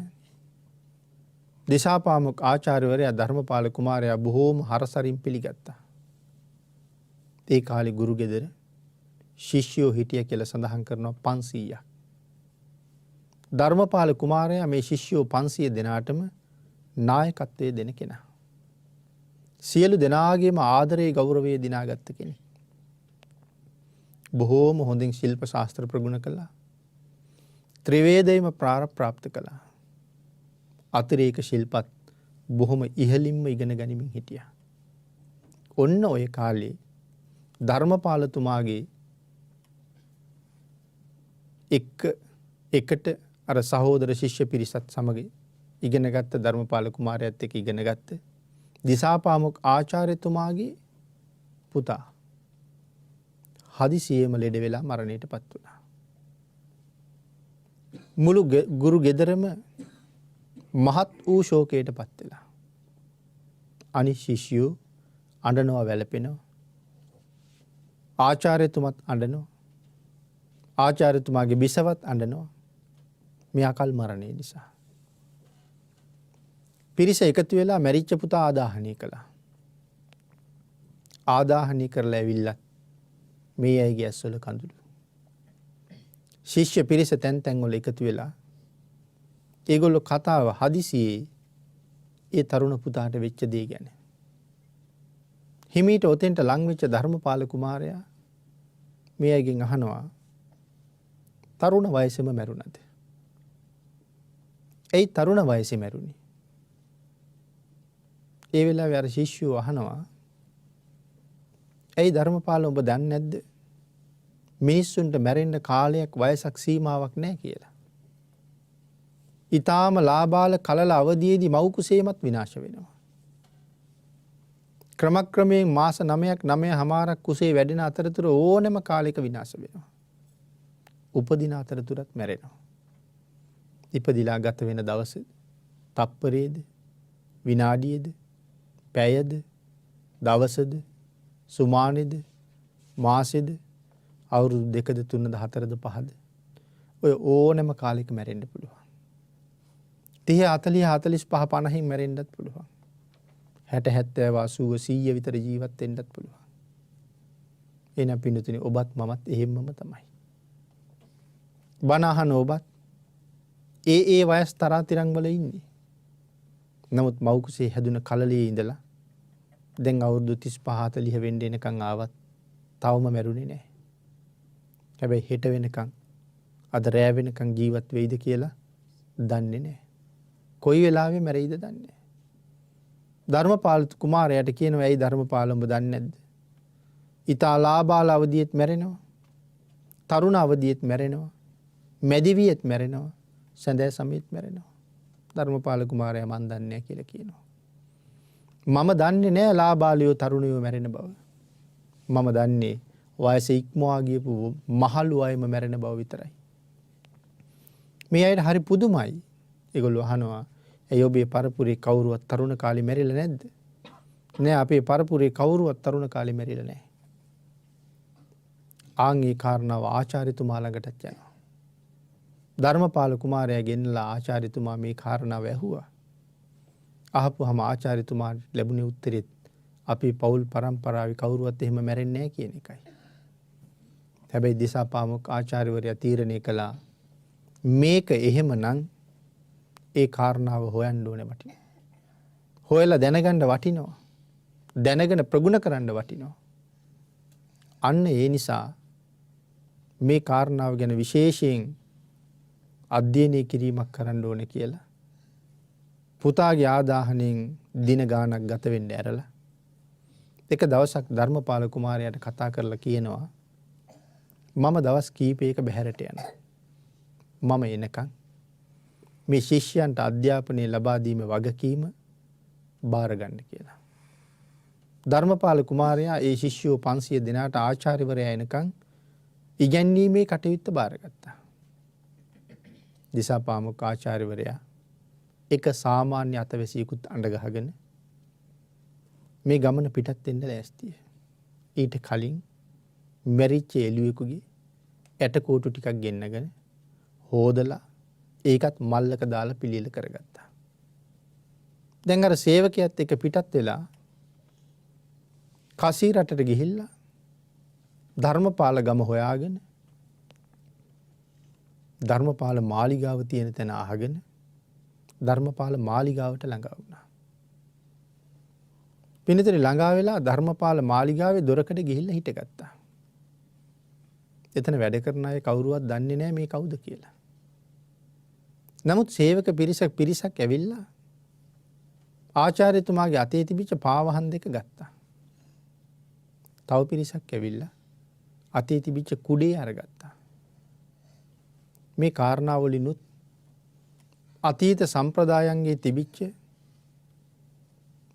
දිසාපාමොක් ආචාර්යවරයා ධර්මපාල කුමාරයා බොහෝම හරසරින් පිළිගත්තා. ඒ කාලේ ගුරු ගෙදර ශිෂ්‍යෝ හිටිය කියලා සඳහන් කරනවා 500ක්. ධර්මපාල කුමාරයා මේ ශිෂ්‍යෝ 500 දෙනාටම නායකත්වයේ දෙන කෙනා. සියලු දෙනාගේම ආදරේ ගෞරවය දිනාගත්ත කෙනෙක්. බොහෝම හොඳින් ශිල්ප ශාස්ත්‍ර ප්‍රගුණ කළා. ත්‍රිවේදයම ප්‍රාප්ත කළා. අතිරේක ශිල්පත් බොහොම ඉහළින්ම ඉගෙන ගනිමින් හිටියා. ඔන්න ඔය කාලේ ධර්මපාලතුමාගේ එකට අර සහෝදර ශිෂ්‍ය පිරිසත් සමග ඉගෙන ගත්ත ධර්මපාල කුමාරයාත් එක්ක ඉගෙන ගත්ත දිසාපාමොක් ආචාර්යතුමාගේ පුතා හදිසියෙම ලෙඩ වෙලා මරණයටපත් වුණා. මුළු ගුරු ගෙදරම මහත් වූ ශෝකයටපත් වෙලා. අනිත් ශිෂ්‍යයෝ අඬනවා වැළපෙනවා. ආචාර්යතුමත් අඬනවා. ආචාර්යතුමාගේ බිසවත් අඬනවා. මේ අකල් මරණය නිසා. පිරිස එකතු වෙලා මැරිච්ච පුතා ආදාහනය කළා. ආදාහනය කරලා ඇවිල්ලත් මේ අයගේ ඇස්වල කඳුළු. ශිෂ්‍ය පිරිස තැන් තැන් වල එකතු වෙලා ඒගොල්ලෝ කතාව හදිසියේ ඒ තරුණ පුතාට වෙච්ච දේ ගැන. හිමීට ඔතෙන්ට ලං වෙච්ච ධර්මපාල කුමාරයා මේ අයගෙන් අහනවා තරුණ වයසෙම මැරුණද? ඒ තරුණ වයසේ මැරුණේ. ඒ වෙලාවේ අර ශිෂ්‍යෝ අහනවා ඇයි ධර්මපාල ඔබ දන්නේ නැද්ද? මිනිස්සුන්ට මැරෙන්න කාලයක් වයසක් සීමාවක් නැහැ කියලා. ඊටාම ලාබාල කලල අවදියේදී මව් කුසේමත් විනාශ වෙනවා. ක්‍රමක්‍රමයෙන් මාස 9ක් 9මාරක් කුසේ වැඩෙන අතරතුර ඕනෑම කාලයක විනාශ වෙනවා. උපදින අතරතුරත් මැරෙනවා. ඉපදිලා ගත වෙන දවස තප්පරයේද විනාඩියේද පැයද දවසද සුමානේද මාසෙද අවුරුදු 2ද 3ද 4ද 5ද ඔය ඕනෑම කාලයක මැරෙන්න පුළුවන්. 30 40 45 50න් මැරෙන්නත් පුළුවන්. 60 70 80 100 විතර ජීවත් වෙන්නත් පුළුවන්. එනම් පින්නතුනි ඔබත් මමත් එහෙම්මම තමයි. බණ අහන ඔබත් ඒ වයස් තරාතිරම් වල ඉන්නේ. නමුත් මව් කුසේ හැදුන කලලේ ඉඳලා දැන් අවුරුදු 35 40 වෙන්න එනකන් ආවත් තවම මැරුණේ නැහැ. හැබැයි හෙට වෙනකන් අද රෑ වෙනකන් ජීවත් වෙයිද කියලා දන්නේ නැහැ. කොයි වෙලාවෙ මැරෙයිද දන්නේ නැහැ. ධර්මපාල කුමාරයාට කියනවා ඇයි ධර්මපාල උඹ දන්නේ නැද්ද? ඊතා ලාබාල අවදියෙත් මැරෙනවා. තරුණ අවදියෙත් මැරෙනවා. මැදිවියෙත් මැරෙනවා. සඳෑ සමයේත් මැරෙනවා. ධර්මපාල කුමාරයා මන් දන්නේ නැහැ කියලා කියනවා. මම දන්නේ නැහැ ලාබාලියෝ තරුණයෝ මැරෙන බව. මම දන්නේ වයස ඉක්මවා ගියපු මහලු අයම මැරෙන බව විතරයි. මේ අයට හරි පුදුමයි. ඒගොල්ලෝ අහනවා ඇයි ඔබේ පරපුරේ කවුරුවත් තරුණ කාලේ මැරිලා නැද්ද? නෑ අපේ පරපුරේ කවුරුවත් තරුණ කාලේ මැරිලා නැහැ. ආන්ගේ කාරණාව ආචාර්යතුමා ළඟටත් යනවා. ධර්මපාල කුමාරයා ගෙන්නලා ආචාර්යතුමා මේ කාරණාව ඇහුවා. අහපුවාම ආචාර්යතුමාට ලැබුණේ උත්තරෙත් අපේ පෞල් පරම්පරාවේ කවුරුවත් එහෙම මැරෙන්නේ නැහැ කියන එකයි. හැබැයි දිසාපාමොක් ආචාර්යවරයා තීරණය කළා මේක එහෙමනම් ඒ කාරණාව හොයන්න ඕනේ වටිනවා. හොයලා දැනගන්න වටිනවා. දැනගෙන ප්‍රගුණ කරන්න වටිනවා. අන්න ඒ නිසා මේ කාරණාව ගැන විශේෂයෙන් අධ්‍යයනය කිරීමක් කරන්න ඕනේ කියලා පුතාගේ ආදාහණයෙන් දින ගාණක් ගත වෙන්න ඇරලා එක දවසක් ධර්මපාල කුමාරයාට කතා කරලා කියනවා මම දවස් කීපයක බැහැරට යනවා. මම එනකන් මේ ශිෂ්‍යයන්ට අධ්‍යාපනය ලබා දීමේ වගකීම බාර ගන්න කියලා. ධර්මපාල කුමාරයා ඒ ශිෂ්‍යෝ 500 දෙනාට ආචාර්යවරයා එනකන් ඉගැන්වීමේ කටයුත්ත බාරගත්තා. දිසාපාමොක් ආචාර්යවරයා එක සාමාන්‍ය අතවැසියෙකුත් අඬ ගහගෙන මේ ගමන පිටත් වෙන්න ලෑස්තිය. ඊට කලින් මැරිච්ච එළුවෙකුගේ ඇටකොටු ටිකක් ගෙන්නගෙන හොදලා ඒකත් මල්ලක දාලා පිළියෙල කරගත්තා. දැන් අර සේවකයාත් එක පිටත් වෙලා කසී රටට ගිහිල්ලා ධර්මපාල ගම හොයාගෙන ධර්මපාල මාලිගාව තියෙන තැන අහගෙන ධර්මපාල මාලිගාවට ළඟා වුණා. පින්නතරේ ළඟා වෙලා ධර්මපාල මාලිගාවේ දොරකඩ ගිහිල්ලා හිටගත්තා. එතන වැඩ කරන අය කවුරුවත් දන්නේ නැහැ මේ කවුද කියලා. නමුත් සේවක පිරිසක් ඇවිල්ලා ආචාර්යතුමාගේ අතේ තිබිච්ච පාවහන් දෙක ගත්තා. තව පිරිසක් ඇවිල්ලා අතේ තිබිච්ච කුඩේ අරගත්තා. මේ කාරණාවලිනුත් අතීත සම්ප්‍රදායන්ගේ තිබිච්ච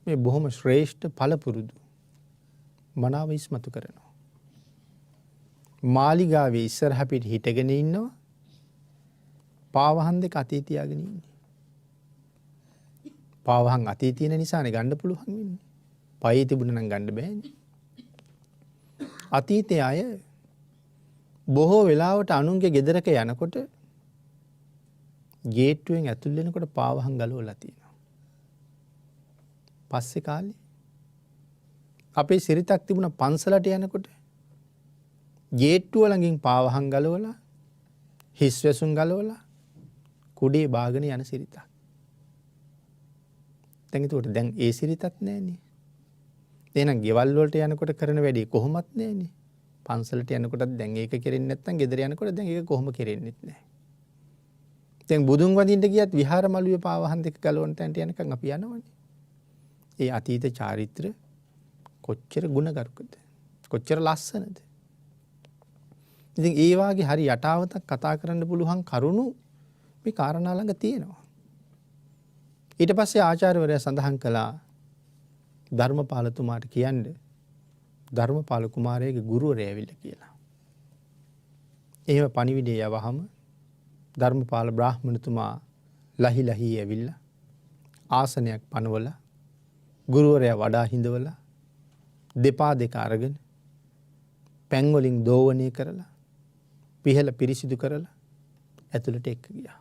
මේ බොහොම ශ්‍රේෂ්ඨ පළපුරුදු මනාව ඉස්මතු කරනවා. මාලිගාවේ ඉස්සරහ පිට හිටගෙන ඉන්නවා. පාවහන් දෙක අතේ තියාගෙන ඉන්නේ. පාවහන් අතේ තියෙන නිසානේ ගන්න පුළුවන් වෙන්නේ. පයේ තිබුණ නම් ගන්න බෑනේ. අතීතයේ අය බොහෝ වෙලාවට අනුන්ගේ ගෙදරක යනකොට ගේට්ටුවෙන් ඇතුල් වෙනකොට පාවහන් ගලවලා තියෙනවා. පස්සේ කාලේ අපේ සිරිතක් තිබුණ පන්සලට යනකොට ගේට්ටුව ළඟින් පාවහන් ගලවලා හිස් වැසුම් ගලවලා කුඩේ බාගෙන යන සිරිතක්. දැන් ඒකට දැන් ඒ සිරිතක් නැහැනේ. එහෙනම් ගෙවල් වලට යනකොට කරන වැඩේ කොහොමත් නැහැනේ. පන්සලට යනකොටත් දැන් ඒක කෙරෙන්නේ නැත්නම් ගෙදර යනකොට දැන් ඒක කොහොම කෙරෙන්නෙත් නැහැ. දැන් බුදුන් වඳින්න ගියත් විහාර මළුවේ පාවහන් දෙක ගලවන තැනට යනකම් අපි යනවනේ. ඒ අතීත චාරිත්‍ර කොච්චර ගුණගරුකද? කොච්චර ලස්සනද? ඉතින් ඒ වාගේ හරි යටාවතක් කතා කරන්න පුළුවන් කරුණු මේ කාරණා ළඟ තියෙනවා. ඊට පස්සේ ආචාර්යවරයා සඳහන් කළා ධර්මපාලතුමාට කියන්නේ ධර්මපාල කුමාරයාගේ ගුරුවරයා ඇවිල්ලා කියලා. එහෙම පණිවිඩය යවහම ධර්මපාල බ්‍රාහ්මණතුමා ලහි ලහි ඇවිල්ලා ආසනයක් පනවලා ගුරුවරයා වඩා හිඳවලා දෙපා දෙක අරගෙන පැන් වලින් දෝවණය කරලා පිහල පිරිසිදු කරලා ඇතුළට එක්ක ගියා.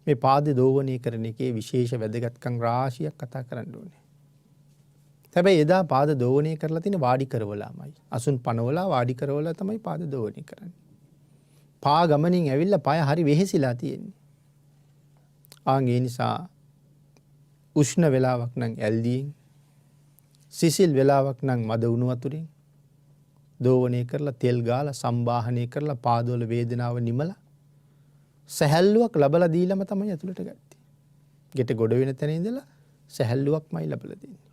මේ පාද දෝවණය කරන එකේ විශේෂ වැදගත්කම් රාශියක් කතා කරන්න ඕනේ. හැබැයි එදා පාද දෝවණය කරලා තියෙන වාඩි කරවලාමයි. අසුන් පනවලා වාඩි කරවලා තමයි පාද දෝවණය කරන්නේ. පා ගමනින් ඇවිල්ලා පාය හරි වෙහෙසිලා තියෙන්නේ. ආන් ඒ නිසා උෂ්ණ වෙලාවක් නම් ඇල්දියෙන් සිසිල් වෙලාවක් නම් මද උණු වතුරින් දෝවණය කරලා තෙල් ගාලා සම්බාහනය කරලා පාදවල වේදනාව නිමලා සැහැල්ලුවක් ලබලා දීලම තමයි ඇතුළට ගත්තේ. ගෙට ගොඩ වෙන තැන ඉඳලා සැහැල්ලුවක්මයි ලබලා දෙන්නේ.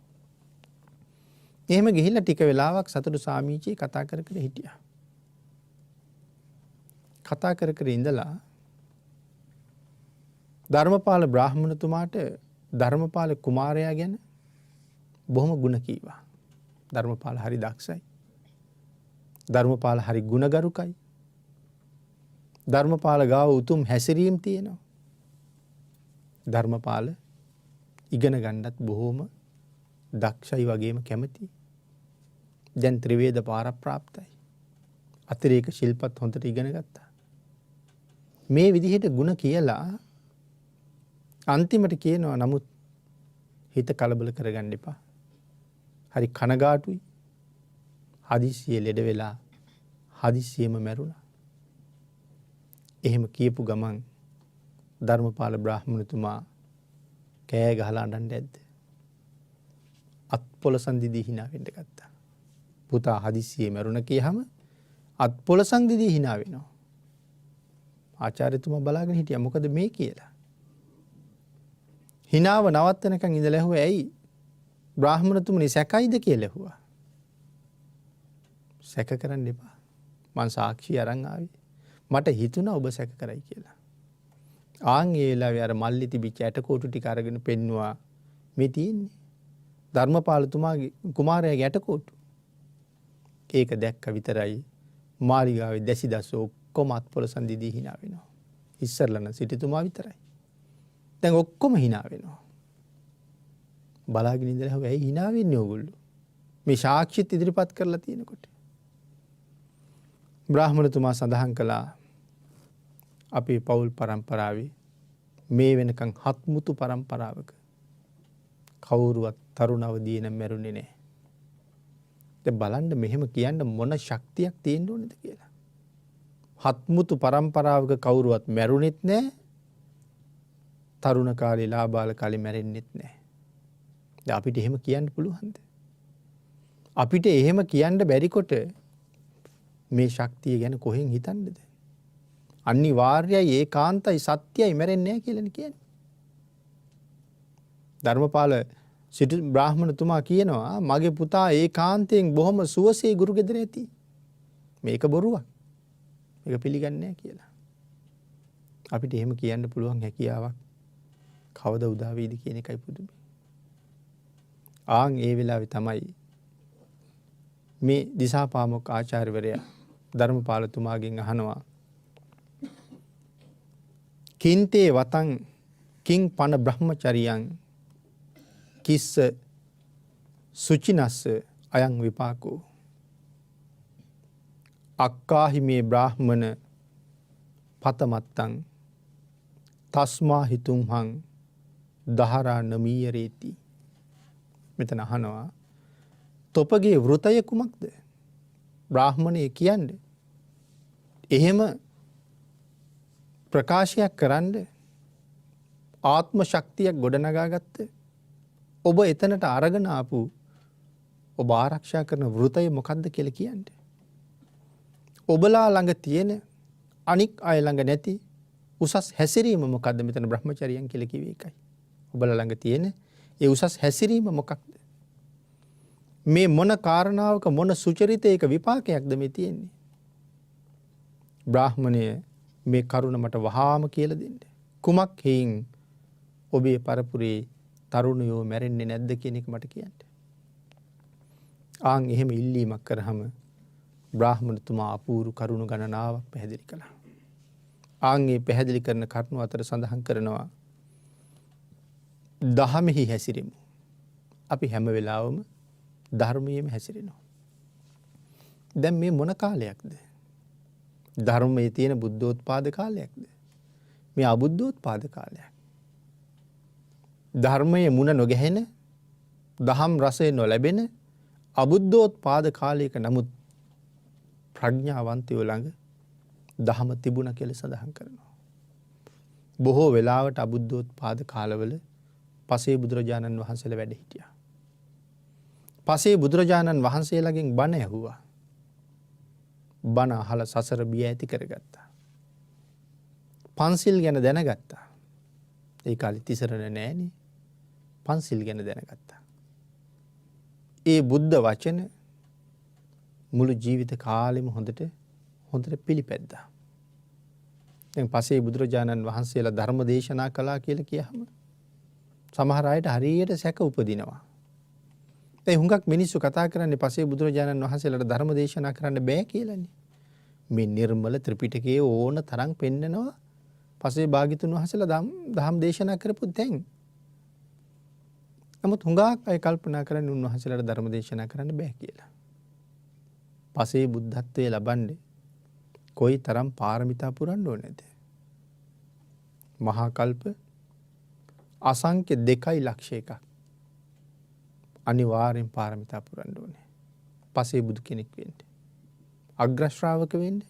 එහෙම ගිහිල්ලා ටික වෙලාවක් සතුටු සාමීචී කතා කර කර හිටියා. කතා කර කර ඉඳලා ධර්මපාල බ්‍රාහ්මණතුමාට ධර්මපාල කුමාරයා ගැන බොහොම ගුණ කීවා. ධර්මපාල හරි දක්ෂයි. ධර්මපාල හරි ගුණගරුකයි. ධර්මපාල ගාව උතුම් හැසිරීම් තියෙනවා. ධර්මපාල ඉගෙන ගන්නත් බොහොම දක්ෂයි වගේම කැමතියි. දැන් ත්‍රිවේද පාරප්‍රාප්තයි. අතිරේක ශිල්පත් හොඳට ඉගෙන ගත්තා. මේ විදිහට ಗುಣ කියලා අන්තිමට කියනවා නමුත් හිත කලබල කරගන්න එපා. හරි කනගාටුයි. හදිස්සියේ ලෙඩ වෙලා හදිස්සියෙම මැරුණා. එහෙම කියපු ගමන් ධර්මපාල බ්‍රාහ්මණතුමා කෑ ගහලා අඬන්න ඇද්ද? අත්පොලසන් දිදී hina වෙන්න ගත්තා. පුතා හදිස්සියේ මැරුණ කියහම අත්පොලසන් දිදී hina වෙනවා. ආචාර්යතුමා බලාගෙන හිටියා මොකද මේ කියලා. හිනාව නවත්තනකන් ඉඳලා ඇහුවා ඇයි බ්‍රාහ්මණතුමනි සැකයිද කියලා ඇහුවා. සැක කරන්න එපා. මං සාක්ෂි අරන් ආවේ. මට හිතුණා ඔබ සැක කරයි කියලා. ආන් ඒ වෙලාවේ අර මල්ලි තිබිච්ච ඇටකොටු ටික අරගෙන පෙන්නවා මේ තියෙන්නේ. ධර්මපාලතුමාගේ කුමාරයාගේ ඇටකොටු. ඒක දැක්ක විතරයි මාලිගාවේ දැසිදස්ස ඔක්කොම අත්පොලසන් දිදී hina වෙනවා. ඉස්සරලා නම් සිටුතුමා විතරයි. දැන් ඔක්කොම hina වෙනවා. බලාගෙන ඉඳලා ඇයි hina වෙන්නේ ඕගොල්ලෝ? මේ සාක්ෂිත් ඉදිරිපත් කරලා තියෙනකොට. බ්‍රාහ්මණතුමා සඳහන් කළා අපේ පෞල් පරම්පරාවේ මේ වෙනකන් හත්මුතු පරම්පරාවක කවුරුවත් තරුණ අවදියේ නම් මැරුණේ නැහැ. දැන් බලන්න මෙහෙම කියන්න මොන ශක්තියක් තියෙන්න ඕනද කියලා. හත්මුතු පරම්පරාවක කවුරුවත් මැරුණෙත් නැහැ. තරුණ කාලේ ලාබාල කාලේ මැරෙන්නෙත් නැහැ. දැන් අපිට එහෙම කියන්න පුළුවන්ද? අපිට එහෙම කියන්න බැරි කොට මේ ශක්තිය ගැන කොහෙන් හිතන්නද? අනිවාර්යයි ඒකාන්තයි සත්‍යයි මැරෙන්නේ නැහැ කියලානේ කියන්නේ. ධර්මපාල සිටු බ්‍රාහ්මණතුමා කියනවා මගේ පුතා ඒකාන්තයෙන් බොහොම සුවසේ ගුරු ගෙදර ඇති. මේක බොරුවක්. මේක පිළිගන්නේ නැහැ කියලා. අපිට එහෙම කියන්න පුළුවන් හැකියාවක් කවදා උදා වෙයිද කියන එකයි පුදුමයි. ආන් ඒ වෙලාවේ තමයි මේ දිසාපාමොක් ආචාර්යවරයා ධර්මපාලතුමාගෙන් අහනවා කින්තේ වතං කිං පන බ්‍රහ්මචරියං කිස්ස සුචිනස්ස අයං විපාකෝ අක්කාහි මේ බ්‍රාහ්මණ පතමත්තං තස්මා හිතුම්හං දහරා නමීයරේති. මෙතන අහනවා තොපගේ වෘතය කුමක්ද? බ්‍රාහ්මණය කියන්නේ එහෙම ප්‍රකාශයක් කරන්න ආත්ම ශක්තියක් ගොඩනගාගත්ත ඔබ එතනට අරගෙන ආපු ඔබ ආරක්ෂා කරන වෘතය මොකක්ද කියලා කියන්නේ. ඔබලා ළඟ තියෙන අනික් අය ළඟ නැති උසස් හැසිරීම මොකක්ද? මෙතන බ්‍රහ්මචරියන් කියලා කිව්වේ ඒකයි. ඔබලා ළඟ තියෙන ඒ උසස් හැසිරීම මොකක්ද? මේ මොන කාරණාවක මොන සුචරිතයක විපාකයක්ද මේ තියෙන්නේ? බ්‍රාහ්මණය මේ කරුණ මට වහාම කියලා දෙන්න. කුමක් හේයින් ඔබේ පරපුරේ තරුණයෝ මැරෙන්නේ නැද්ද කියන එක මට කියන්න. ආන් එහෙම ඉල්ලීමක් කරාම බ්‍රාහ්මණතුමා අපූර්ව කරුණ ගණනාවක් පැහැදිලි කළා. ආන් මේ පැහැදිලි කරන කරුණු අතර සඳහන් කරනවා දහමෙහි හැසිරෙමු. අපි හැම වෙලාවම ධර්මයේම හැසිරෙනවා. දැන් මේ මොන කාලයක්ද? ධර්මයේ තියෙන බුද්ධෝත්පාද කාලයක්ද? මේ අබුද්ධෝත්පාද කාලයක්. ධර්මයේ මුණ නොගැහෙන, දහම් රසය නොලැබෙන අබුද්ධෝත්පාද කාලයක නමුත් ප්‍රඥාවන්තයෝ ළඟ දහම තිබුණා කියලා සඳහන් කරනවා. බොහෝ වෙලාවට අබුද්ධෝත්පාද කාලවල පසේ බුදුරජාණන් වහන්සේලා වැඩ හිටියා. පසේ බුදුරජාණන් වහන්සේලාගෙන් බණ ඇහුවා. බණ අහලා සසර බිය ඇති කරගත්තා. පන්සිල් ගැන දැනගත්තා. ඒ කාලේ තිසරණ නෑනේ. පන්සිල් ගැන දැනගත්තා. ඒ බුද්ධ වචන මුළු ජීවිත කාලෙම හොඳට පිළිපැද්දා. දැන් පසේ බුදුරජාණන් වහන්සේලා ධර්ම දේශනා කළා කියලා කියහම සමහර අයට හරියට සැක උපදිනවා. ඒ හුඟක් මිනිස්සු කතා කරන්නේ පසේ බුදුරජාණන් වහන්සේලාට ධර්ම දේශනා කරන්න බෑ කියලානේ. මේ නිර්මල ත්‍රිපිටකයේ ඕන තරම් පෙන්නනවා පසේ භාග්‍යතුන් වහන්සේලා ධම් දේශනා කරපු දැන්. නමුත් හුඟක් අය කල්පනා කරන්නේ උන්වහන්සේලාට ධර්ම දේශනා කරන්න බෑ කියලා. පසේ බුද්ධත්වයේ ලබන්නේ කොයි තරම් පාරමිතා පුරන්න ඕනේද? මහා කල්ප අසංඛ්‍ය 2.1 අනිවාර්යෙන් පාරමිතා පුරන්න ඕනේ. පසේ බුදු කෙනෙක් වෙන්න. අග්‍ර ශ්‍රාවක වෙන්න.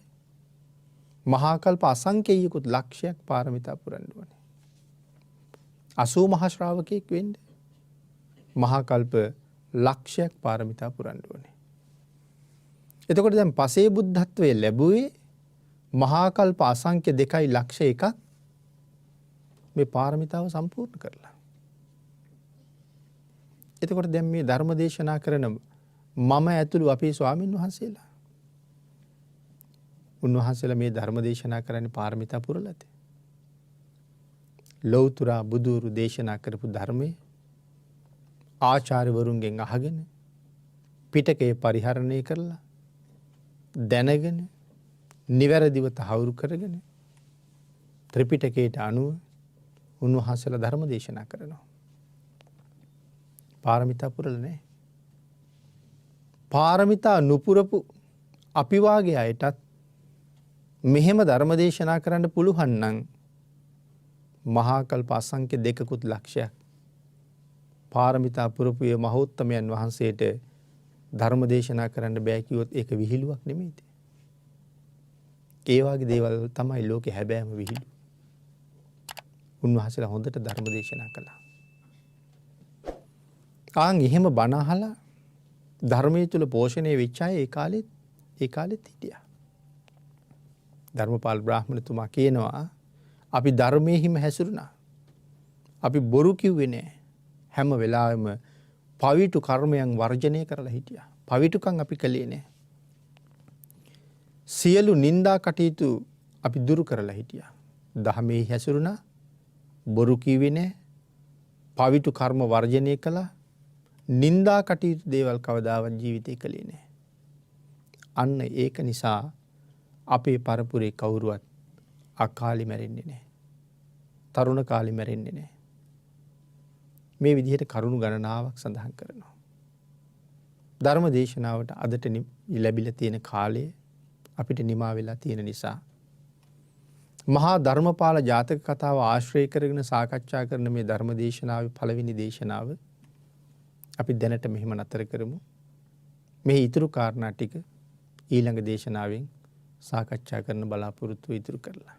මහා කල්ප අසංඛ්‍යයකුත් ලක්ෂයක් පාරමිතා පුරන්න ඕනේ. 80 මහා ශ්‍රාවකෙක් වෙන්න. මහා කල්ප ලක්ෂයක් පාරමිතා පුරන්න ඕනේ. එතකොට දැන් පසේ බුද්ධත්වයේ ලැබුවේ මහා කල්ප අසංඛ්‍ය 2.1 මේ පාරමිතාව සම්පූර්ණ කරලා. එතකොට දැන් මේ ධර්ම දේශනා කරන මම ඇතුළු අපේ ස්වාමින් වහන්සේලා උන්වහන්සේලා මේ ධර්ම දේශනා කරන්නේ පාරමිතා පුරලාද? ලෞතර බුදුරු දේශනා කරපු ධර්මයේ ආචාර්යවරුන්ගෙන් අහගෙන පිටකේ පරිහරණය කරලා දැනගෙන නිවැරදිව තහවුරු කරගෙන ත්‍රිපිටකයට අනුව උන්වහන්සේලා ධර්ම දේශනා කරනවා. පාරමිතා පුරලා නැහැ. පාරමිතා නුපුරපු අපි වාගේ අයටත් මෙහෙම ධර්ම දේශනා කරන්න පුළුවන් නම් මහා කල්ප අසංඛ්‍ය 2 ලක්ෂයක් පාරමිතා පුරපු මේ මහෝත්තමයන් වහන්සේට ධර්ම දේශනා කරන්න බෑ කිව්වොත් ඒක විහිළුවක් නෙමෙයිද? ඒ වගේ දේවල් තමයි ලෝකේ හැබෑම විහිළු. උන්වහන්සේලා හොඳට ධර්ම දේශනා කළා. ආන් එහෙම බණ අහලා ධර්මයේ තුල පෝෂණය වෙච්ච අය ඒ කාලෙත් හිටියා. ධර්මපාල බ්‍රාහ්මණතුමා කියනවා අපි ධර්මයේහිම හැසිරුණා. අපි බොරු කිව්වේ නෑ. හැම වෙලාවෙම පවිතු කර්මයන් වර්ජනය කරලා හිටියා. පවිතුකම් අපි කළේ නෑ. සියලු නිന്ദා කටයුතු අපි දුරු කරලා හිටියා. දහමේ හැසිරුණා, බොරු කිව්වේ නැහැ, පවිතු කර්ම වර්ජනය කළා, නින්දා කටයුතු දේවල් කවදාවත් ජීවිතේ කළේ නැහැ. අන්න ඒක නිසා අපේ පරපුරේ කවුරුවත් අකාලේ මැරෙන්නේ නැහැ. තරුණ කාලේ මැරෙන්නේ නැහැ. මේ විදිහට කරුණු ගණනාවක් සඳහන් කරනවා. ධර්ම දේශනාවට අදට ලැබිලා තියෙන කාලය අපිට නිමා වෙලා තියෙන නිසා මහා ධර්මපාල ජාතක කතාව ආශ්‍රය කරගෙන සාකච්ඡා කරන මේ ධර්ම දේශනාවේ පළවෙනි දේශනාව අපි දැනට මෙහෙම නතර කරමු. මේ ඊතුරු කාරණා ටික ඊළඟ දේශනාවෙන් සාකච්ඡා කරන්න බලාපොරොත්තු ඉදිරි කරලා